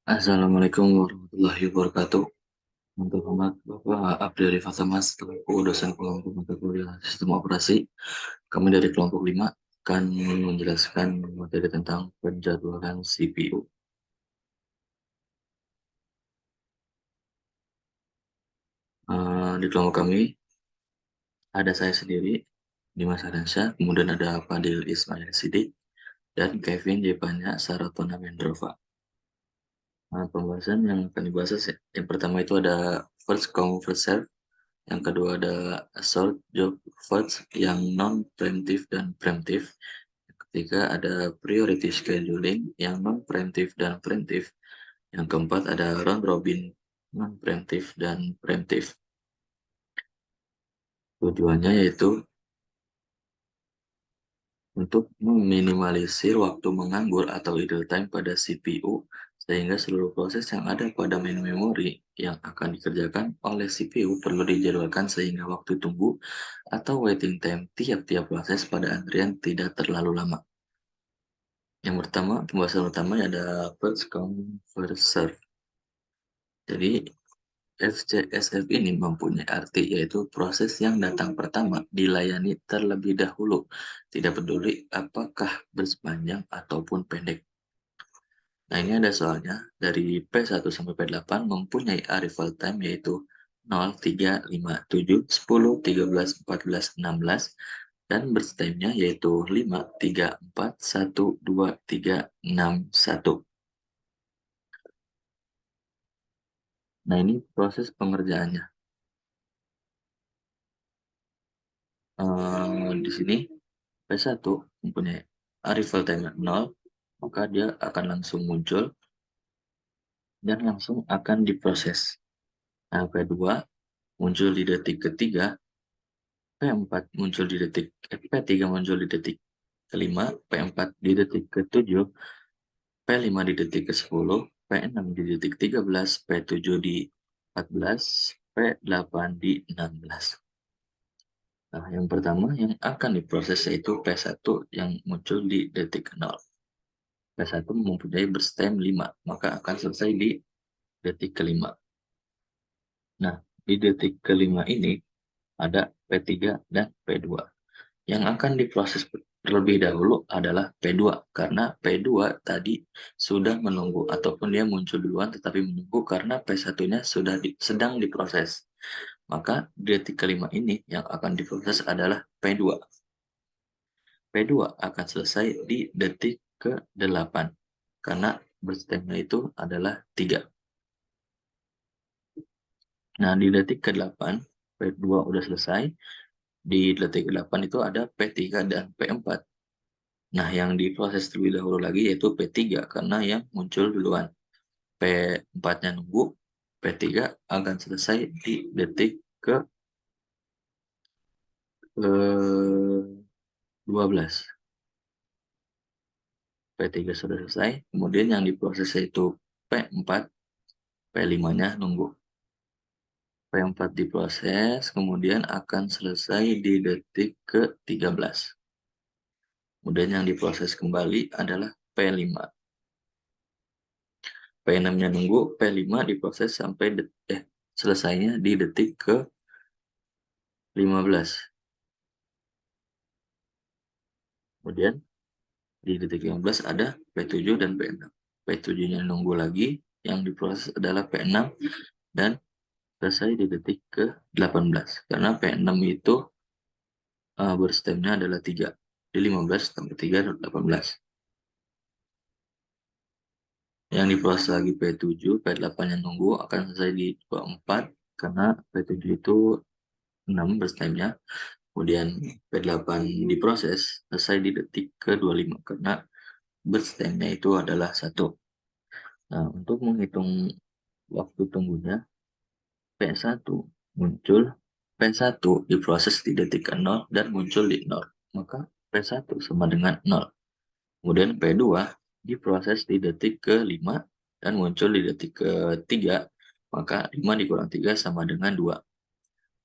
Assalamualaikum warahmatullahi wabarakatuh. Untuk hormat Bapak Abdul Fatamas, selaku dosen kelompok mata kuliah sistem operasi, kami dari kelompok 5 akan menjelaskan materi tentang penjadwalan CPU. Di kelompok kami ada saya sendiri, Dimas Aransyah, kemudian ada Fadil Ismail Sidik, dan Kevin Jepanya Saratona Mendrova. Pembahasan yang akan dibahas yang pertama itu ada first come first serve. Yang kedua ada assault job first yang non-preemptive dan preemptive. Yang ketiga ada priority scheduling yang non-preemptive dan preemptive. Yang keempat ada round robin non-preemptive dan preemptive. Tujuannya yaitu untuk meminimalisir waktu menganggur atau idle time pada CPU sehingga seluruh proses yang ada pada main memory yang akan dikerjakan oleh CPU perlu dijadwalkan sehingga waktu tunggu atau waiting time tiap-tiap proses pada antrian tidak terlalu lama. Yang pertama, pembahasan utama ada first come first serve. Jadi FCSF ini mempunyai arti yaitu proses yang datang pertama dilayani terlebih dahulu, tidak peduli apakah bersepanjang ataupun pendek. Nah, ini ada soalnya dari P1 sampai P8 mempunyai arrival time yaitu 0, 3, 5, 7, 10, 13, 14, 16 dan burst time-nya yaitu 5, 3, 4, 1, 2, 3, 6, 1. Nah, ini proses pengerjaannya. Di sini P1 mempunyai arrival time 0, maka dia akan langsung muncul dan langsung akan diproses. Nah, P2 muncul di detik ketiga, P4 muncul di detik, P3 muncul di detik kelima, P4 di detik ke-7, P5 di detik ke-10, P6 di detik 13, P7 di 14, P8 di 16. Nah, yang pertama yang akan diproses yaitu P1 yang muncul di detik 0. P1 mempunyai burst time 5, maka akan selesai di detik kelima. Nah, di detik kelima ini ada P3 dan P2. Yang akan diproses terlebih dahulu adalah P2, karena P2 tadi sudah menunggu ataupun dia muncul duluan tetapi menunggu karena P1-nya sedang diproses. Maka detik kelima ini yang akan diproses adalah P2. P2 akan selesai di detik ke-8 karena burst time-nya itu adalah 3. Nah, di detik ke-8 P2 udah selesai. Di detik ke-8 itu ada P3 dan P4. Nah, yang diproses terlebih dahulu lagi yaitu P3 karena yang muncul duluan. P4-nya nunggu, P3 akan selesai di detik ke-12. P3 sudah selesai, kemudian yang diproses yaitu P4, P5-nya nunggu. P4 diproses, kemudian akan selesai di detik ke-13. Kemudian yang diproses kembali adalah P5. P6-nya nunggu, P5 diproses sampai selesainya di detik ke-15. Kemudian di detik 15 ada P7 dan P6. P7-nya nunggu lagi, yang diproses adalah P6 dan selesai di detik ke-18. Karena P6 itu burst time-nya adalah 3. Di 15 tambah 3 dan 18. Yang diproses lagi P7, P8 yang nunggu akan selesai di 24 karena P7 itu 6 burst time-nya. Kemudian P8 diproses selesai di detik ke-25 karena burst time-nya itu adalah 1. Nah, untuk menghitung waktu tunggunya, P1 muncul, P1 diproses di detik ke-0 dan muncul di 0. Maka P1 sama dengan 0. Kemudian P2 diproses di detik ke-5 dan muncul di detik ke-3. Maka 5 dikurang 3 sama dengan 2.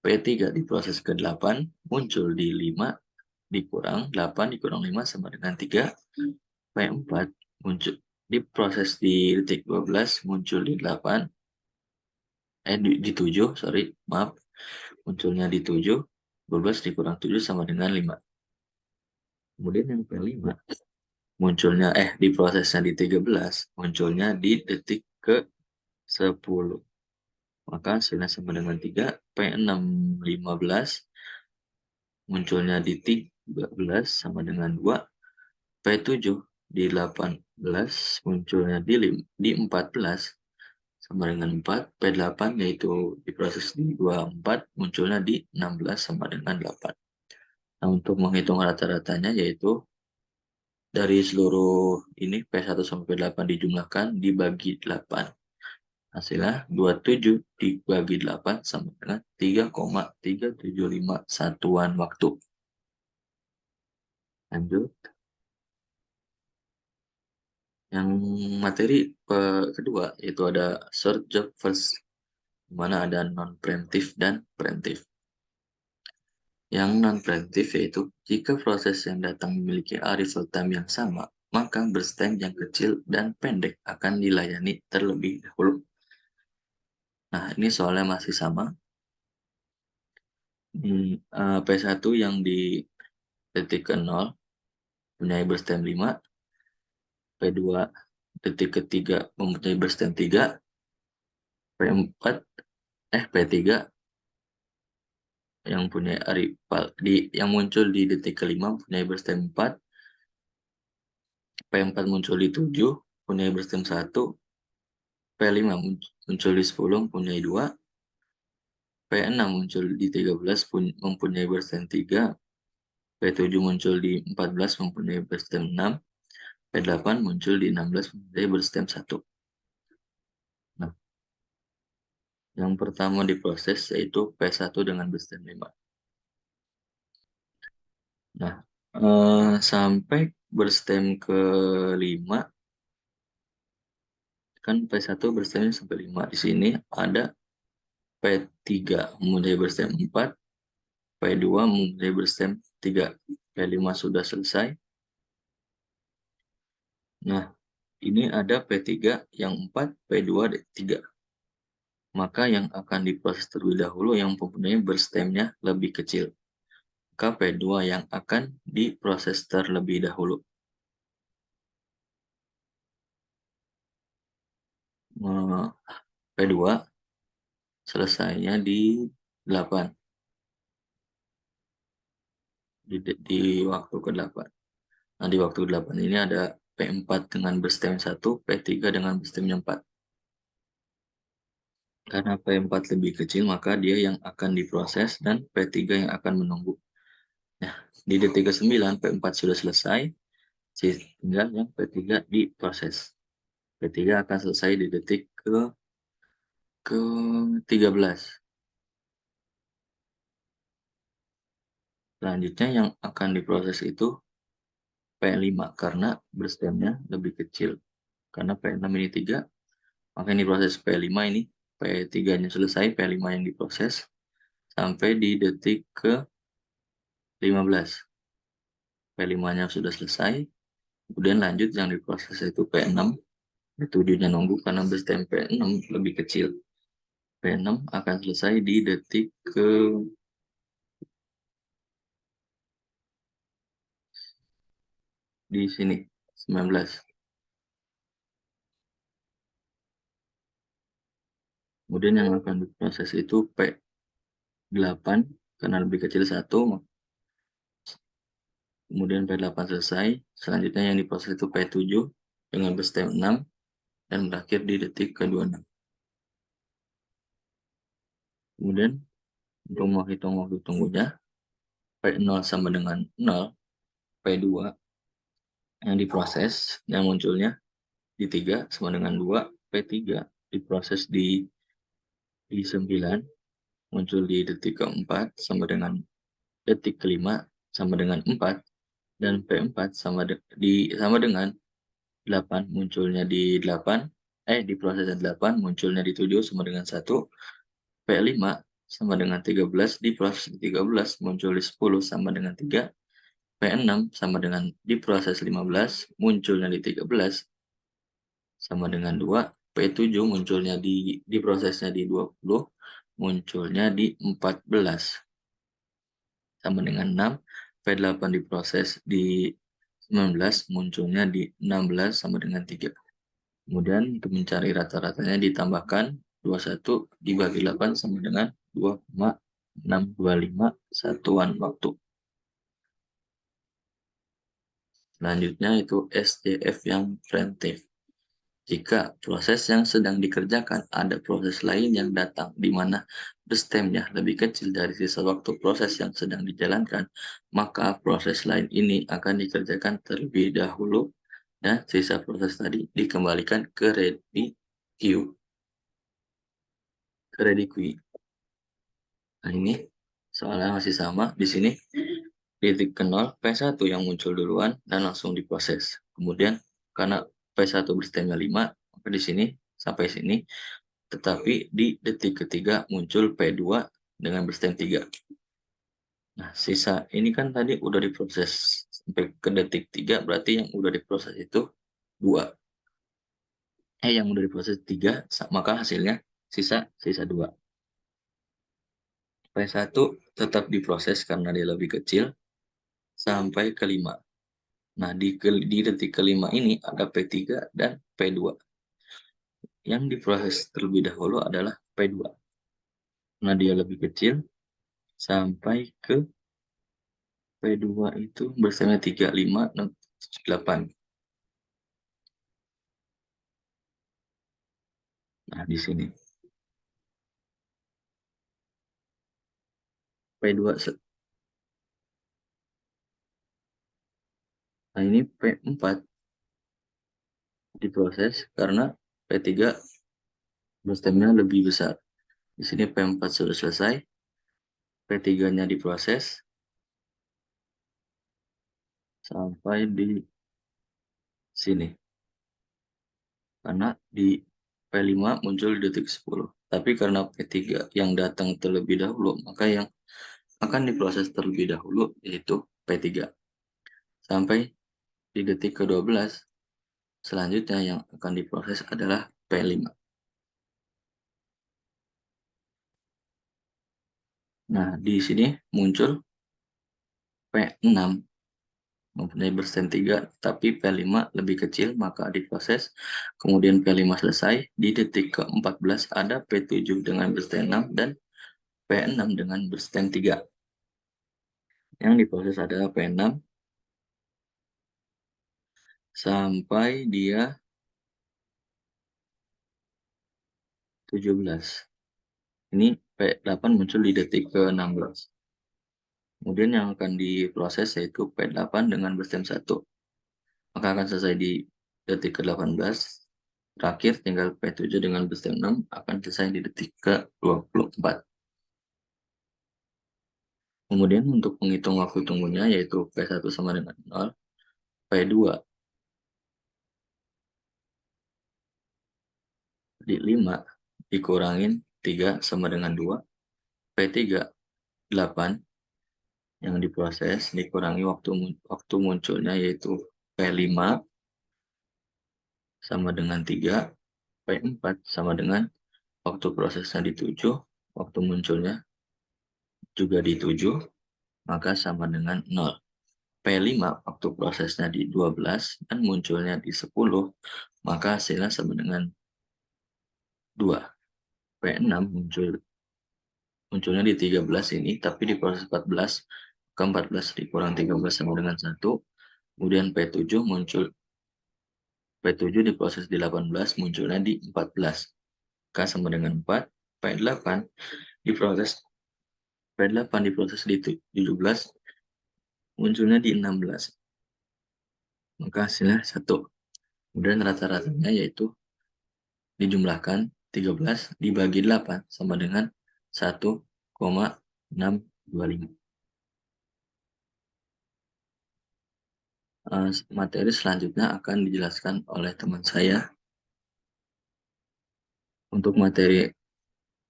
P3 diproses ke-8, muncul di 5, dikurang 8 dikurang 5 sama dengan 3. P4 muncul diproses di detik 12 muncul di 8, di 7, sorry, maaf, munculnya di 7, 12 dikurang 7 sama dengan 5. Kemudian yang P5 munculnya diprosesnya di 13, munculnya di detik ke 10. Maka hasilnya sama dengan 3, P6 15 munculnya di 13 sama dengan 2, P7 di 18 munculnya di 14 sama dengan 4, P8 yaitu diproses di 24 munculnya di 16 sama dengan 8. Nah, untuk menghitung rata-ratanya yaitu dari seluruh ini P1 sampai P8 dijumlahkan dibagi 8. Hasilnya 27 dibagi 8 sama dengan 3,375 satuan waktu. Lanjut. Yang materi kedua yaitu ada short job first, di mana ada non-preemptive dan preemptive. Yang non-preemptive yaitu jika proses yang datang memiliki arrival time yang sama, maka burst time yang kecil dan pendek akan dilayani terlebih dahulu. Nah, ini soalnya masih sama. P1 yang di detik ke 0 punya burst time 5, P2 detik ketiga mempunyai burst time 3, P3 yang punya arrival yang muncul di detik kelima punya burst time 4, P4 muncul di 7 punya burst time 1, P5 muncul di 10 mempunyai 2, P6 muncul di 13 mempunyai burst time 3, P7 muncul di 14 mempunyai burst time 6, P8 muncul di 16 mempunyai burst time 1. Nah, yang pertama diproses yaitu P1 dengan burst time 5. Nah, sampai burst time ke-5 kan P1 burst time sampai 5. Di sini ada P3 mempunyai burst time 4, P2 mempunyai burst time 3, P5 sudah selesai. Nah, ini ada P3 yang 4, P2 3. Maka yang akan diproses terlebih dahulu yang mempunyai burst time-nya lebih kecil. Maka P2 yang akan diproses terlebih dahulu. P2 selesainya di 8. Di waktu ke-8. Nah, di waktu ke-8 ini ada P4 dengan burst time 1, P3 dengan burst time 4. Karena P4 lebih kecil, maka dia yang akan diproses dan P3 yang akan menunggu. Nah, di detik ke-9, P4 sudah selesai, tinggal yang P3 diproses. P3 akan selesai di detik ke-13. Selanjutnya yang akan diproses itu P5 karena burst time-nya lebih kecil. Karena P6 ini 3, maka ini proses P5 ini, P3-nya selesai, P5 yang diproses sampai di detik ke-15. P5-nya sudah selesai, kemudian lanjut yang diproses itu P6, P7-nya nunggu karena burst time P6 lebih kecil. P6 akan selesai di detik di sini 19. Kemudian yang akan diproses itu P8 karena lebih kecil 1. Kemudian P8 selesai. Selanjutnya yang diproses itu P7 dengan burst time 6 dan berakhir di detik ke-26. Kemudian untuk menghitung waktu tunggunya, P0 sama dengan 0, P2 yang diproses yang munculnya di 3 sama dengan 2, P3 diproses di 9 muncul di detik ke-4 sama dengan detik ke-5 sama dengan 4, dan P4 sama dengan 8 munculnya di 8, diproses di 8 munculnya di 7 sama dengan 1, P5 sama dengan 13 diproses di 13 muncul di 10 sama dengan 3, P6 sama dengan diproses 15 munculnya di 13 sama dengan 2, P7 munculnya di prosesnya di 20, munculnya di 14 sama dengan 6, P8 diproses di 19, munculnya di 16 sama dengan 3. Kemudian untuk mencari rata-ratanya ditambahkan 21 dibagi 8 sama dengan 2,625 satuan waktu. Selanjutnya itu SJF yang preventif. Jika proses yang sedang dikerjakan ada proses lain yang datang di mana berstemnya lebih kecil dari sisa waktu proses yang sedang dijalankan, maka proses lain ini akan dikerjakan terlebih dahulu dan sisa proses tadi dikembalikan ke queue. Ready queue. Nah, ini soalnya masih sama. Di sini titik ke 0, P1 yang muncul duluan dan langsung diproses. Kemudian karena P1 berstemnya 5, maka di sini sampai sini, tetapi di detik ketiga muncul P2 dengan berstem 3. Nah, sisa ini kan tadi udah diproses sampai ke detik 3, berarti yang udah diproses itu 2. Yang udah diproses 3, maka hasilnya sisa 2. P1 tetap diproses karena dia lebih kecil sampai ke 5. Nah, di detik kelima ini ada P3 dan P2. Yang diproses terlebih dahulu adalah P2. Nah, dia lebih kecil sampai ke P2 itu bersama 3, 5, 6, 7, 8. Nah, di sini. P2. Nah, ini P4 diproses karena P3 berstemnya lebih besar. Di sini P4 sudah selesai. P3-nya diproses sampai di sini. Karena di P5 muncul di detik 10. Tapi karena P3 yang datang terlebih dahulu, maka yang akan diproses terlebih dahulu yaitu P3. Sampai di detik ke-12, selanjutnya yang akan diproses adalah P5. Nah, di sini muncul P6 mempunyai berstem 3, tapi P5 lebih kecil, maka diproses. Kemudian P5 selesai, di detik ke-14 ada P7 dengan berstem 6 dan P6 dengan berstem 3. Yang diproses adalah P6 sampai dia 17. Ini P8 muncul di detik ke-16. Kemudian yang akan diproses yaitu P8 dengan berstem 1. Maka akan selesai di detik ke-18. Terakhir tinggal P7 dengan berstem 6 akan selesai di detik ke-24. Kemudian untuk menghitung waktu tunggunya yaitu P1 sama dengan 0, P2 di 5 dikurangin 3 sama dengan 2, P3 8 yang diproses dikurangi waktu munculnya yaitu P5 sama dengan 3, P4 sama dengan waktu prosesnya di 7, waktu munculnya juga di 7, maka sama dengan 0. P5 waktu prosesnya di 12 dan munculnya di 10, maka hasilnya sama dengan 2. P6 munculnya di 13 ini, tapi di proses 14, ke 14 dikurang 13 sama dengan 1, kemudian P7 muncul, P7 diproses di 18, munculnya di 14, K sama dengan 4, P8 diproses P8 diproses di 17, munculnya di 16, maka hasilnya 1. Kemudian rata-ratanya yaitu dijumlahkan 13 dibagi 8 sama dengan 1,625. Materi selanjutnya akan dijelaskan oleh teman saya. Untuk materi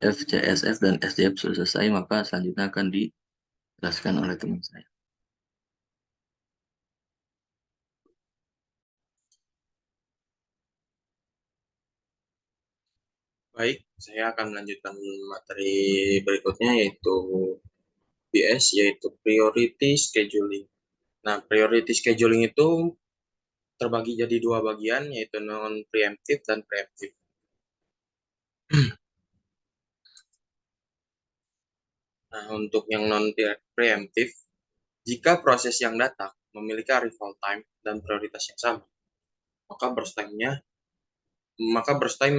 FCSF dan SDF sudah selesai, maka selanjutnya akan dijelaskan oleh teman saya. Baik, saya akan melanjutkan materi berikutnya yaitu PS, yaitu Priority Scheduling. Nah, Priority Scheduling itu terbagi jadi dua bagian, yaitu non-preemptive dan preemptive. Nah, untuk yang non-preemptive, jika proses yang datang memiliki arrival time dan prioritas yang sama, maka burst time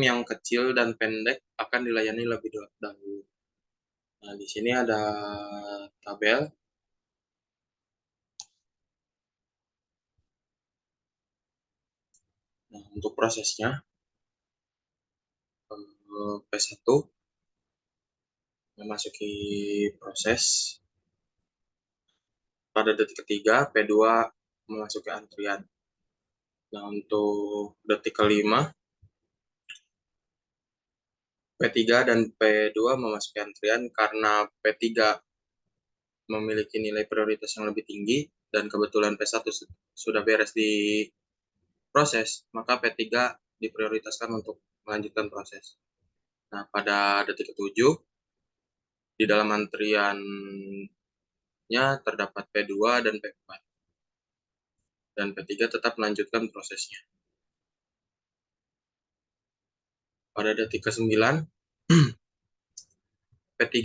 yang kecil dan pendek akan dilayani lebih dahulu. Nah, di sini ada tabel. Nah, untuk prosesnya, P1 memasuki proses pada detik ketiga, P2 memasuki antrian. Nah, untuk detik kelima, P3 dan P2 memasuki antrian karena P3 memiliki nilai prioritas yang lebih tinggi dan kebetulan P1 sudah beres di proses, maka P3 diprioritaskan untuk melanjutkan proses. Nah, pada detik ketujuh, di dalam antriannya terdapat P2 dan P4. Dan P3 tetap melanjutkan prosesnya. Pada detik ke-9, P3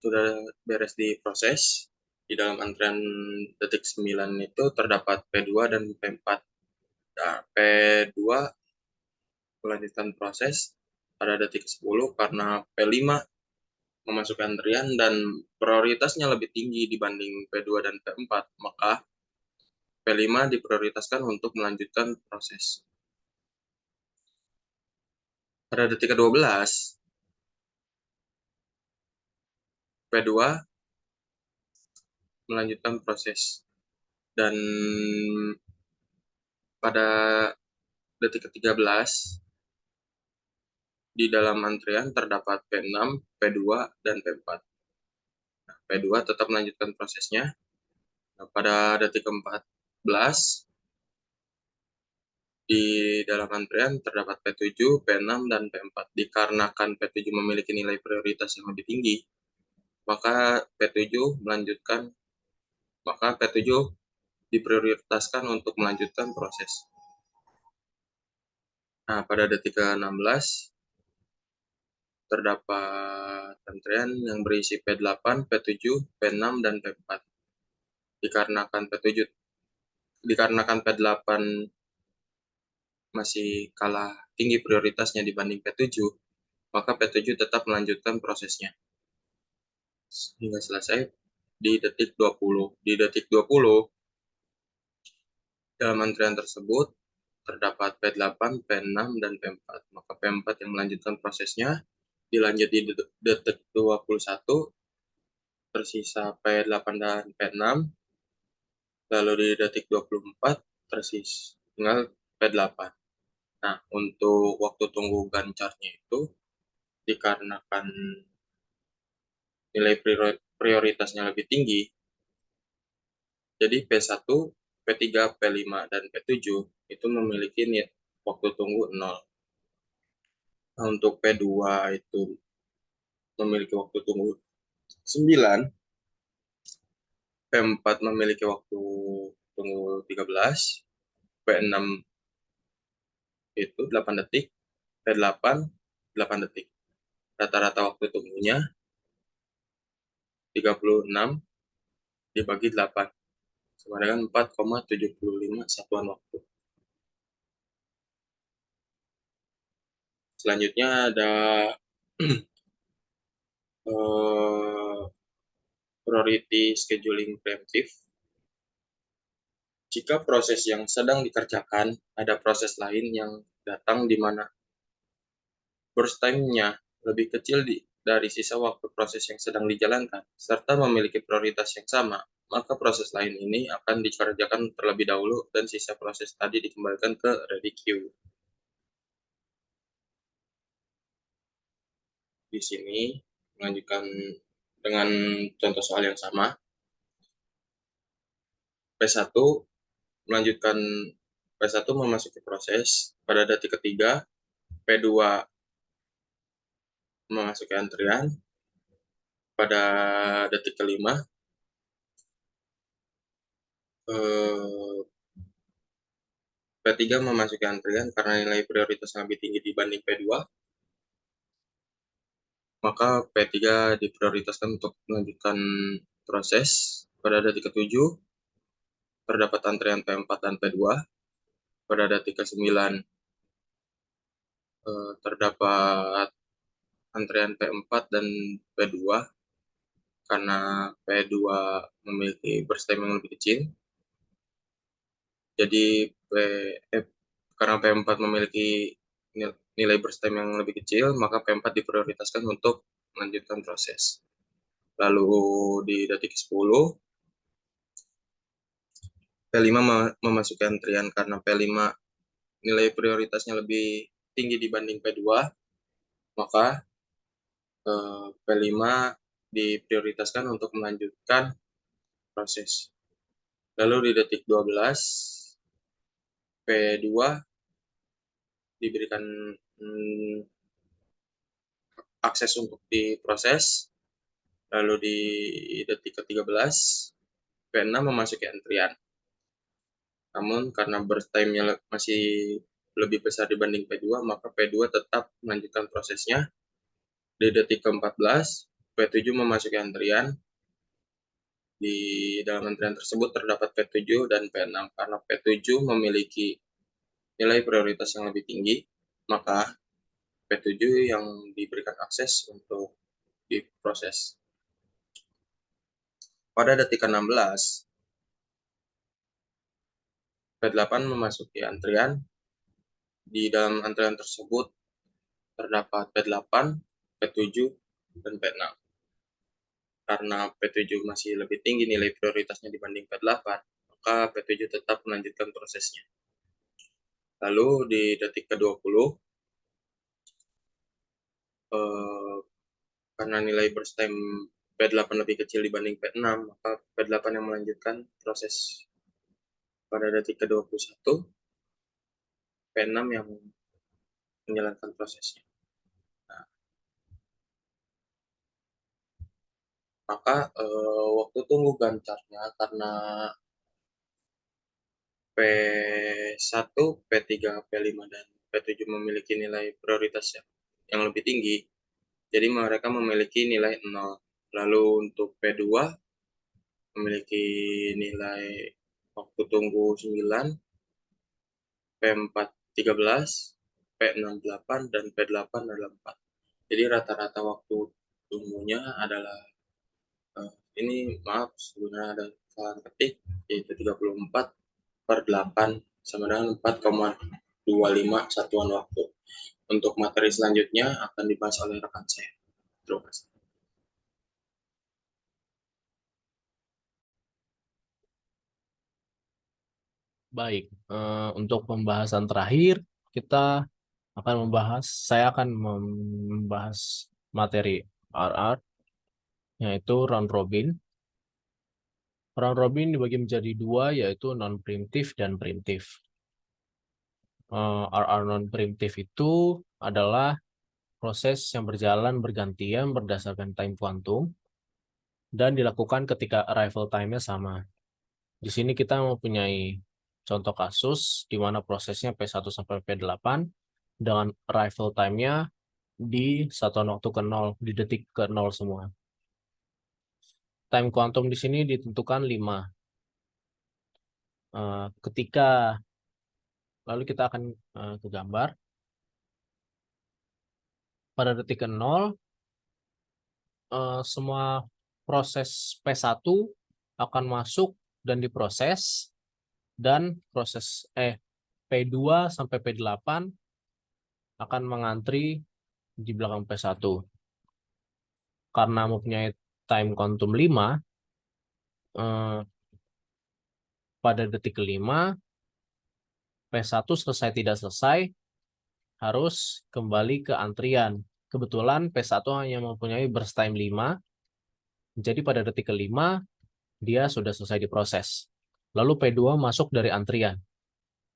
sudah beres di proses. Di dalam antrian detik 9 itu terdapat P2 dan P4. Nah, P2 melanjutkan proses pada detik 10 karena P5 memasukkan antrian dan prioritasnya lebih tinggi dibanding P2 dan P4, maka P5 diprioritaskan untuk melanjutkan proses. Pada detik ke-12, P2 melanjutkan proses. Dan pada detik ke-13, di dalam antrian terdapat P6, P2, dan P4. Nah, P2 tetap melanjutkan prosesnya. Nah, pada detik ke-14, di dalam antrian terdapat P7, P6, dan P4. Dikarenakan P7 memiliki nilai prioritas yang lebih tinggi, maka P7 diprioritaskan untuk melanjutkan proses. Nah, pada detik ke-16 terdapat antrian yang berisi P8, P7, P6, dan P4. Dikarenakan P8 masih kalah tinggi prioritasnya dibanding P7, maka P7 tetap melanjutkan prosesnya hingga selesai di detik 20. Di detik 20, dalam antrian tersebut terdapat P8, P6, dan P4. Maka P4 yang melanjutkan prosesnya dilanjut di detik 21, tersisa P8 dan P6. Lalu di detik 24 tersisa tinggal P8. Nah, untuk waktu tunggu gancarnya itu dikarenakan nilai prioritasnya lebih tinggi, jadi P1, P3, P5, dan P7 itu memiliki waktu tunggu 0. Nah, untuk P2 itu memiliki waktu tunggu 9, P4 memiliki waktu tunggu 13, P6 itu 8 detik, P8 8 detik. Rata-rata waktu tunggunya 36 dibagi 8 sama dengan 4,75 satuan waktu. Selanjutnya ada priority scheduling preemptive. Jika proses yang sedang dikerjakan, ada proses lain yang datang di mana burst time-nya lebih kecil dari sisa waktu proses yang sedang dijalankan, serta memiliki prioritas yang sama, maka proses lain ini akan dikerjakan terlebih dahulu dan sisa proses tadi dikembalikan ke ready queue. Di sini melanjutkan dengan contoh soal yang sama. P1 melanjutkan P1 memasuki proses pada detik ketiga, P2 memasuki antrian. Pada detik kelima, P3 memasuki antrian karena nilai prioritas lebih tinggi dibanding P2, maka P3 diprioritaskan untuk melanjutkan proses. Pada detik ke-7, terdapat antrian P4 dan P2. Pada detik ke-9, terdapat antrian P4 dan P2 karena P2 memiliki burst time yang lebih kecil. Jadi karena P4 memiliki nilai burst time yang lebih kecil, maka P4 diprioritaskan untuk melanjutkan proses. Lalu di detik 10, P5 memasuki antrian karena P5 nilai prioritasnya lebih tinggi dibanding P2, maka P5 diprioritaskan untuk melanjutkan proses. Lalu di detik 12, P2 diberikan akses untuk diproses. Lalu di detik ke-13, P6 memasuki antrian. Namun karena burst time-nya masih lebih besar dibanding P2, maka P2 tetap melanjutkan prosesnya. Di detik ke-14, P7 memasuki antrian. Di dalam antrian tersebut terdapat P7 dan P6. Karena P7 memiliki nilai prioritas yang lebih tinggi, maka P7 yang diberikan akses untuk diproses. Pada detik ke-16, P8 memasuki antrian. Di dalam antrian tersebut terdapat P8, P7, dan P6. Karena P7 masih lebih tinggi nilai prioritasnya dibanding P8, maka P7 tetap melanjutkan prosesnya. Lalu di detik ke-20, karena nilai burst time P8 lebih kecil dibanding P6, maka P8 yang melanjutkan proses. Pada detik ke-21, P6 yang menjalankan prosesnya. Nah, maka waktu tunggu gantarnya karena P1, P3, P5, dan P7 memiliki nilai prioritas yang lebih tinggi, jadi mereka memiliki nilai 0. Lalu untuk P2 memiliki nilai waktu tunggu 9, P4 13, P6 8, dan P8 adalah 4. Jadi rata-rata waktu tunggunya adalah ini maaf sebenarnya ada kesalahan ketik, yaitu 34/8 sama dengan 4,25 satuan waktu. Untuk materi selanjutnya akan dibahas oleh rekan saya. Terima kasih. Baik, untuk pembahasan terakhir kita saya akan membahas materi RR, yaitu round robin. Round robin dibagi menjadi dua, yaitu non-preemptive dan preemptive. RR non-preemptive itu adalah proses yang berjalan bergantian berdasarkan time quantum dan dilakukan ketika arrival time-nya sama. Di sini kita mempunyai contoh kasus di mana prosesnya P1 sampai P8 dengan arrival time-nya di satuan waktu ke 0, di detik ke 0 semua. Time quantum di sini ditentukan 5. Lalu kita akan ke gambar. Pada detik ke 0, semua proses P1 akan masuk dan diproses, dan proses P2 sampai P8 akan mengantri di belakang P1. Karena mempunyai time quantum 5, pada detik kelima, P1 selesai tidak selesai, harus kembali ke antrian. Kebetulan P1 hanya mempunyai burst time 5, jadi pada detik kelima, dia sudah selesai diproses. Lalu P2 masuk dari antrian.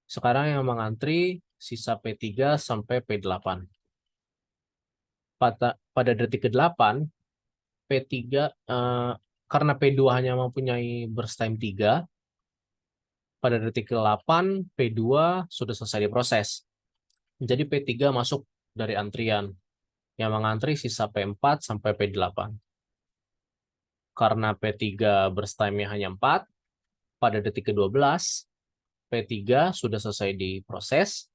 Sekarang yang mengantri sisa P3 sampai P8. pada detik ke-8, P3, karena P2 hanya mempunyai burst time 3, pada detik ke-8, P2 sudah selesai diproses. Jadi P3 masuk dari antrian, yang mengantri sisa P4 sampai P8. Karena P3 burst time-nya hanya 4, pada detik ke-12, P3 sudah selesai diproses,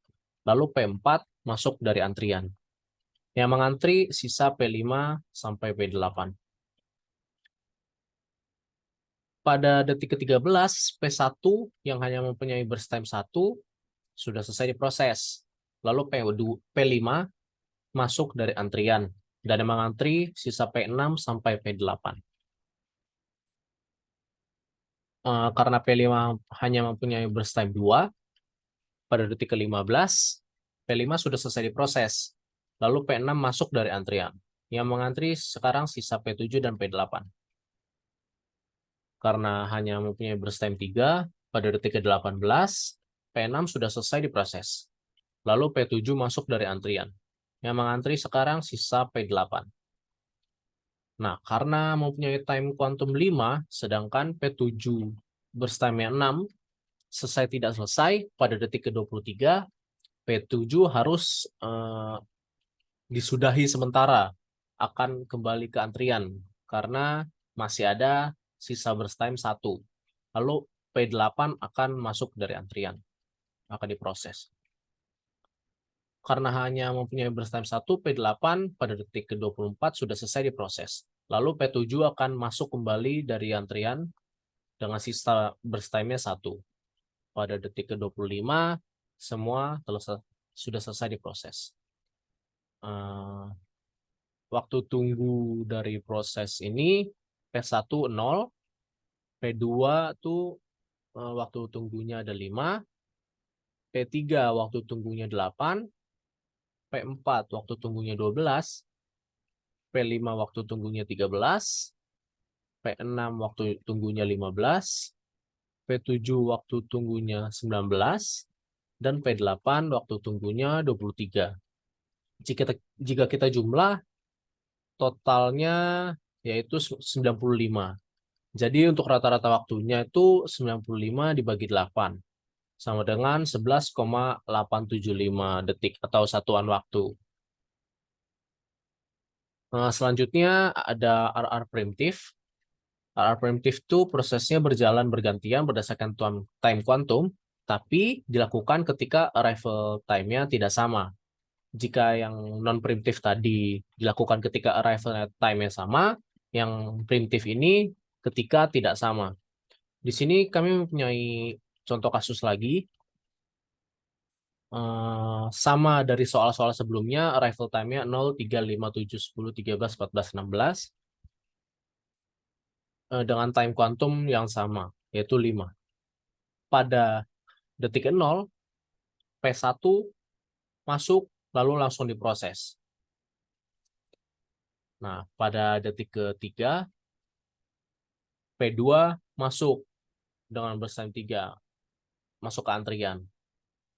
lalu P4 masuk dari antrian. Yang mengantri sisa P5 sampai P8. Pada detik ke-13, P1 yang hanya mempunyai burst time 1 sudah selesai diproses. Lalu P5 masuk dari antrian dan yang mengantri sisa P6 sampai P8. Karena P5 hanya mempunyai burst time 2, pada detik ke-15, P5 sudah selesai diproses. Lalu P6 masuk dari antrian. Yang mengantri sekarang sisa P7 dan P8. Karena hanya mempunyai burst time 3, pada detik ke-18, P6 sudah selesai diproses. Lalu P7 masuk dari antrian. Yang mengantri sekarang sisa P8. Nah, karena mempunyai time quantum 5, sedangkan P7 burst time 6 selesai tidak selesai, pada detik ke-23, P7 harus disudahi sementara, akan kembali ke antrian, karena masih ada sisa burst time 1. Lalu P8 akan masuk dari antrian, akan diproses. Karena hanya mempunyai burst time 1, P8 pada detik ke-24 sudah selesai diproses. Lalu P7 akan masuk kembali dari antrian dengan sisa burst time-nya 1. Pada detik ke-25, semua sudah selesai diproses. Waktu tunggu dari proses ini P1 0, P2 tuh waktu tunggunya ada 5, P3 waktu tunggunya 8, P4 waktu tunggunya 12, P5 waktu tunggunya 13, P6 waktu tunggunya 15, P7 waktu tunggunya 19, dan P8 waktu tunggunya 23. Jika kita jumlah, totalnya yaitu 95. Jadi untuk rata-rata waktunya itu 95 dibagi 8. Sama dengan 11,875 detik atau satuan waktu. Selanjutnya ada RR primitif. RR primitif itu prosesnya berjalan bergantian berdasarkan time quantum, tapi dilakukan ketika arrival time-nya tidak sama. Jika yang non-primitif tadi dilakukan ketika arrival time-nya sama, yang primitif ini ketika tidak sama. Di sini kami mempunyai contoh kasus lagi. Sama dari soal-soal sebelumnya, arrival time-nya 0, 3, 5, 7, 10, 13, 14, 16. Dengan time quantum yang sama, yaitu 5. Pada detik 0, P1 masuk, lalu langsung diproses. Nah, pada detik ketiga, P2 masuk dengan burst time 3, masuk ke antrian.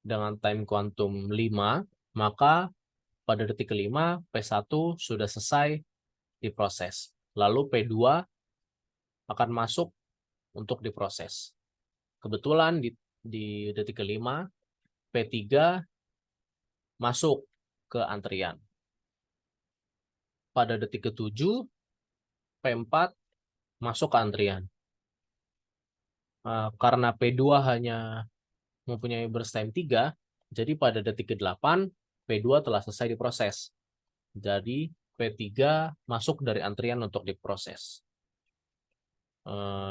Dengan time quantum 5, maka pada detik kelima, P1 sudah selesai diproses. Lalu P2 akan masuk untuk diproses. Kebetulan di detik kelima, P3 masuk ke antrian. Pada detik ke-7, P4 masuk ke antrian. Karena P2 hanya mempunyai burst time 3, jadi pada detik ke-8, P2 telah selesai diproses. Jadi P3 masuk dari antrian untuk diproses.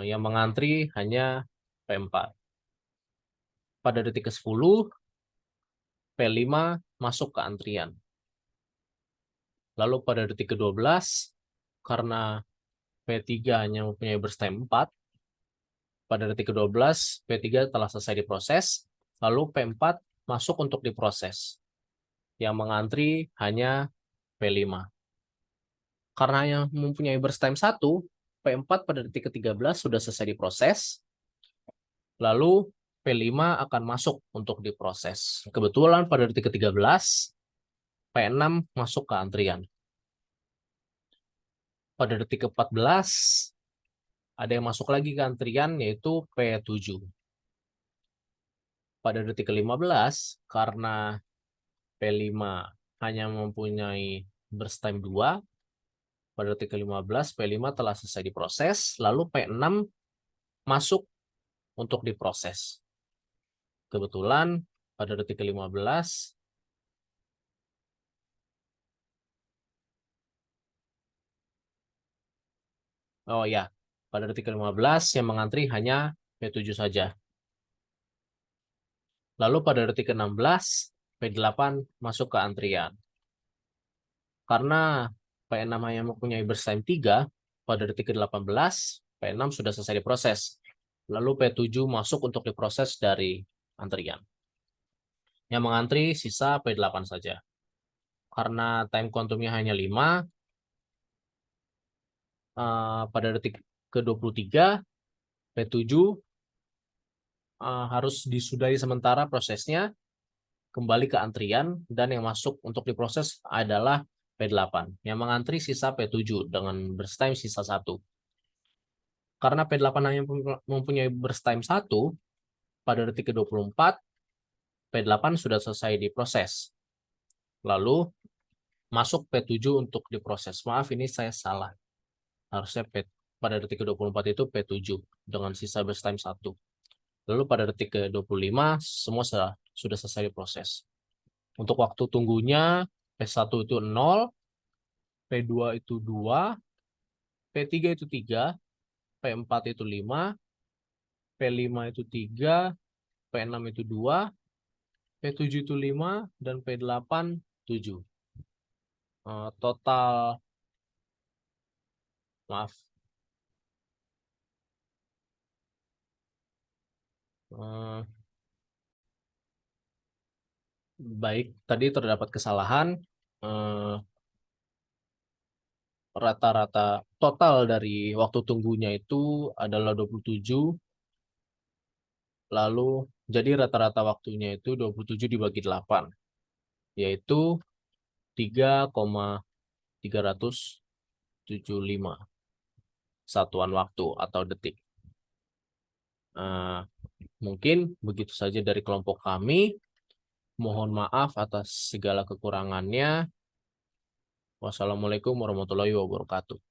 Yang mengantri hanya P4. Pada detik ke-10, P5 masuk ke antrian. Lalu pada detik ke-12, karena P3 hanya mempunyai burst time 4, pada detik ke-12, P3 telah selesai diproses, lalu P4 masuk untuk diproses. Yang mengantri hanya P5. Karena yang mempunyai burst time 1, P4 pada detik ke-13 sudah selesai diproses, lalu P5 akan masuk untuk diproses. Kebetulan pada detik ke-13, P6 masuk ke antrian. pada detik ke-14 ada yang masuk lagi ke antrian yaitu P7. Pada detik ke-15 karena P5 hanya mempunyai burst time 2, pada detik ke-15 P5 telah selesai diproses, lalu P6 masuk untuk diproses. Kebetulan pada detik ke-15 oh ya, pada detik ke-15 yang mengantri hanya P7 saja. Lalu pada detik ke-16 P8 masuk ke antrian. Karena P6 hanya mempunyai burst time 3, pada detik ke-18 P6 sudah selesai diproses. Lalu P7 masuk untuk diproses dari antrian. Yang mengantri sisa P8 saja. Karena time quantumnya hanya 5, pada detik ke-23 P7 harus disudahi sementara prosesnya, kembali ke antrian, dan yang masuk untuk diproses adalah P8. Yang mengantri sisa P7 dengan burst time sisa 1. Karena P8 hanya mempunyai burst time 1, pada detik ke-24 P8 sudah selesai diproses. Lalu masuk P7 untuk diproses. Maaf, ini saya salah. Harusnya pada detik ke-24 itu P7 dengan sisa burst time 1. Lalu pada detik ke-25 semua sudah selesai diproses. Untuk waktu tunggunya P1 itu 0, P2 itu 2, P3 itu 3, P4 itu 5, P5 itu 3, P6 itu 2, P7 itu 5, dan P8 7. Total, maaf. Baik, tadi terdapat kesalahan. Rata-rata total dari waktu tunggunya itu adalah 27. Lalu jadi rata-rata waktunya itu 27 dibagi 8, yaitu 3,375 satuan waktu atau detik. Mungkin begitu saja dari kelompok kami. Mohon maaf atas segala kekurangannya. Wassalamualaikum warahmatullahi wabarakatuh.